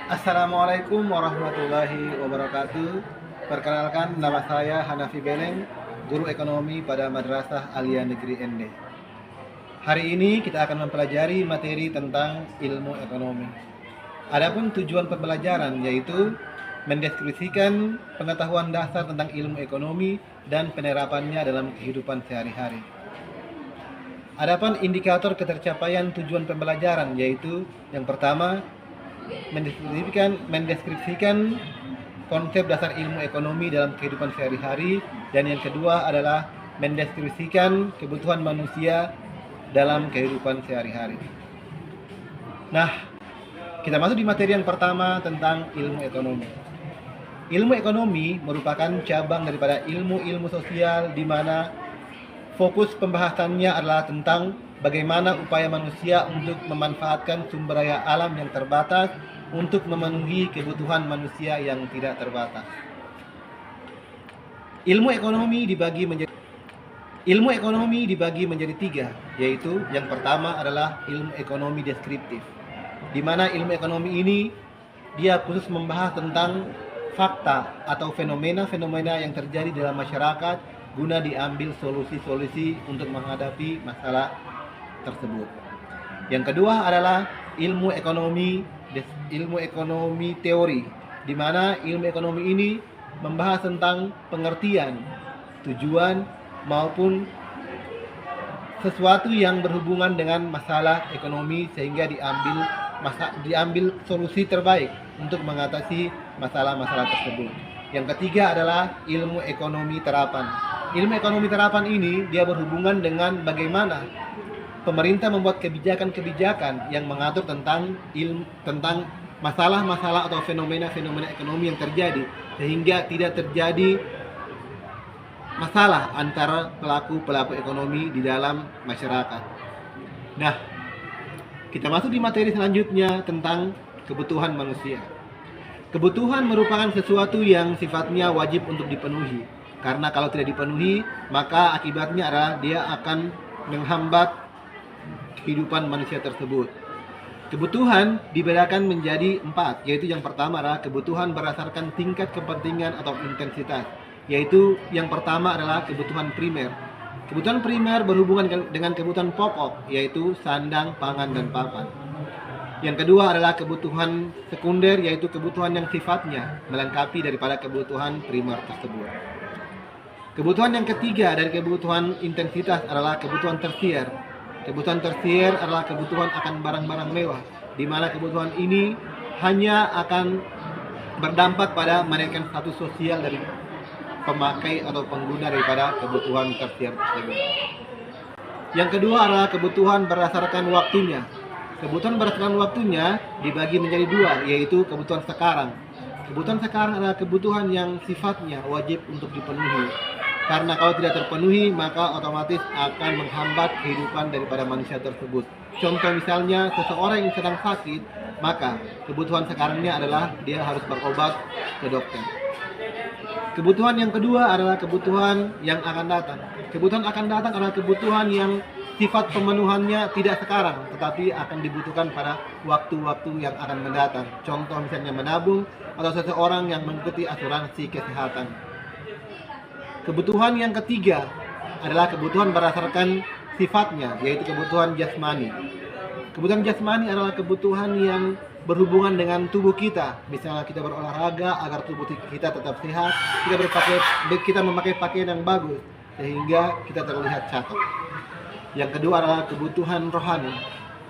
Assalamualaikum warahmatullahi wabarakatuh. Perkenalkan, nama saya Hanafi Beleng, guru ekonomi pada Madrasah Aliyah Negeri Ende. Hari ini kita akan mempelajari materi tentang ilmu ekonomi. Adapun tujuan pembelajaran yaitu mendeskripsikan pengetahuan dasar tentang ilmu ekonomi dan penerapannya dalam kehidupan sehari-hari. Adapun indikator ketercapaian tujuan pembelajaran yaitu yang pertama mendeskripsikan konsep dasar ilmu ekonomi dalam kehidupan sehari-hari, dan yang kedua adalah mendeskripsikan kebutuhan manusia dalam kehidupan sehari-hari. Nah, kita masuk di materi yang pertama tentang ilmu ekonomi. Ilmu ekonomi merupakan cabang daripada ilmu-ilmu sosial di mana fokus pembahasannya adalah tentang bagaimana upaya manusia untuk memanfaatkan sumber daya alam yang terbatas untuk memenuhi kebutuhan manusia yang tidak terbatas. Ilmu ekonomi dibagi menjadi tiga, yaitu yang pertama adalah ilmu ekonomi deskriptif, di mana ilmu ekonomi ini dia khusus membahas tentang fakta atau fenomena-fenomena yang terjadi dalam masyarakat guna diambil solusi-solusi untuk menghadapi masalah tersebut. Yang kedua adalah ilmu ekonomi teori, di mana ilmu ekonomi ini membahas tentang pengertian, tujuan maupun sesuatu yang berhubungan dengan masalah ekonomi sehingga diambil solusi terbaik untuk mengatasi masalah-masalah tersebut. Yang ketiga adalah ilmu ekonomi terapan. Ilmu ekonomi terapan ini dia berhubungan dengan bagaimana pemerintah membuat kebijakan-kebijakan yang mengatur tentang masalah-masalah atau fenomena-fenomena ekonomi yang terjadi sehingga tidak terjadi masalah antara pelaku-pelaku ekonomi di dalam masyarakat. Nah, kita masuk di materi selanjutnya tentang kebutuhan manusia. Kebutuhan merupakan sesuatu yang sifatnya wajib untuk dipenuhi, karena kalau tidak dipenuhi maka akibatnya adalah dia akan menghambat kehidupan manusia tersebut. Kebutuhan dibedakan menjadi 4, yaitu yang pertama adalah kebutuhan berdasarkan tingkat kepentingan atau intensitas, yaitu yang pertama adalah kebutuhan primer. Kebutuhan primer berhubungan dengan kebutuhan pokok, yaitu sandang, pangan, dan papan. Yang kedua adalah kebutuhan sekunder, yaitu kebutuhan yang sifatnya melengkapi daripada kebutuhan primer tersebut. Kebutuhan yang ketiga dari kebutuhan intensitas adalah kebutuhan tersier. Kebutuhan tersier adalah kebutuhan akan barang-barang mewah, di mana kebutuhan ini hanya akan berdampak pada menaikkan status sosial dari pemakai atau pengguna daripada kebutuhan tersier tersebut. Yang kedua adalah kebutuhan berdasarkan waktunya. Kebutuhan berdasarkan waktunya dibagi menjadi 2, yaitu kebutuhan sekarang. Kebutuhan sekarang adalah kebutuhan yang sifatnya wajib untuk dipenuhi, karena kalau tidak terpenuhi maka otomatis akan menghambat kehidupan daripada manusia tersebut. Contoh misalnya seseorang yang sedang sakit, maka kebutuhan sekarangnya adalah dia harus berobat ke dokter. Kebutuhan yang kedua adalah kebutuhan yang akan datang. Kebutuhan akan datang adalah kebutuhan yang sifat pemenuhannya tidak sekarang, tetapi akan dibutuhkan pada waktu-waktu yang akan mendatang. Contoh misalnya menabung atau seseorang yang mengikuti asuransi kesehatan. Kebutuhan yang ketiga adalah kebutuhan berdasarkan sifatnya, yaitu kebutuhan jasmani. Kebutuhan jasmani adalah kebutuhan yang berhubungan dengan tubuh kita. Misalnya kita berolahraga agar tubuh kita tetap sehat, kita memakai pakaian yang bagus sehingga kita terlihat cakep. Yang kedua adalah kebutuhan rohani.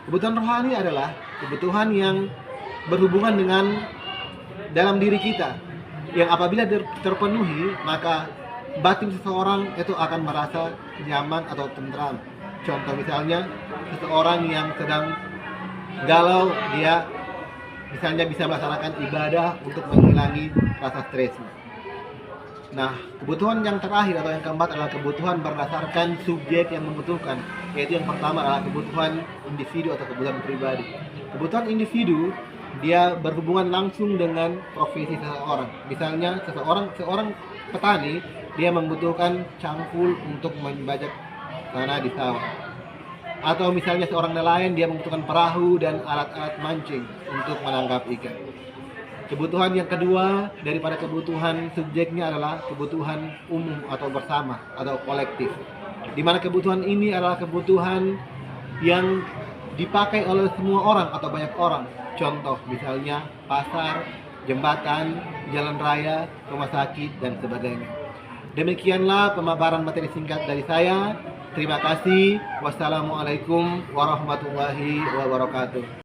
Kebutuhan rohani adalah kebutuhan yang berhubungan dengan dalam diri kita, yang apabila terpenuhi maka batin seseorang itu akan merasa nyaman atau tentram. Contoh misalnya seseorang yang sedang galau, dia misalnya bisa melaksanakan ibadah untuk menghilangi rasa stresnya. Nah, kebutuhan yang terakhir atau yang keempat adalah kebutuhan berdasarkan subjek yang membutuhkan, yaitu yang pertama adalah kebutuhan individu atau kebutuhan pribadi. Kebutuhan individu dia berhubungan langsung dengan profesi seseorang. Misalnya seorang petani, dia membutuhkan cangkul untuk membajak tanah di sawah. Atau misalnya seorang nelayan, dia membutuhkan perahu dan alat-alat mancing untuk menangkap ikan. Kebutuhan yang kedua daripada kebutuhan subjeknya adalah kebutuhan umum atau bersama atau kolektif. Di mana kebutuhan ini adalah kebutuhan yang dipakai oleh semua orang atau banyak orang. Contoh misalnya pasar, jembatan, jalan raya, rumah sakit, dan sebagainya. Demikianlah pemaparan materi singkat dari saya. Terima kasih. Wassalamualaikum warahmatullahi wabarakatuh.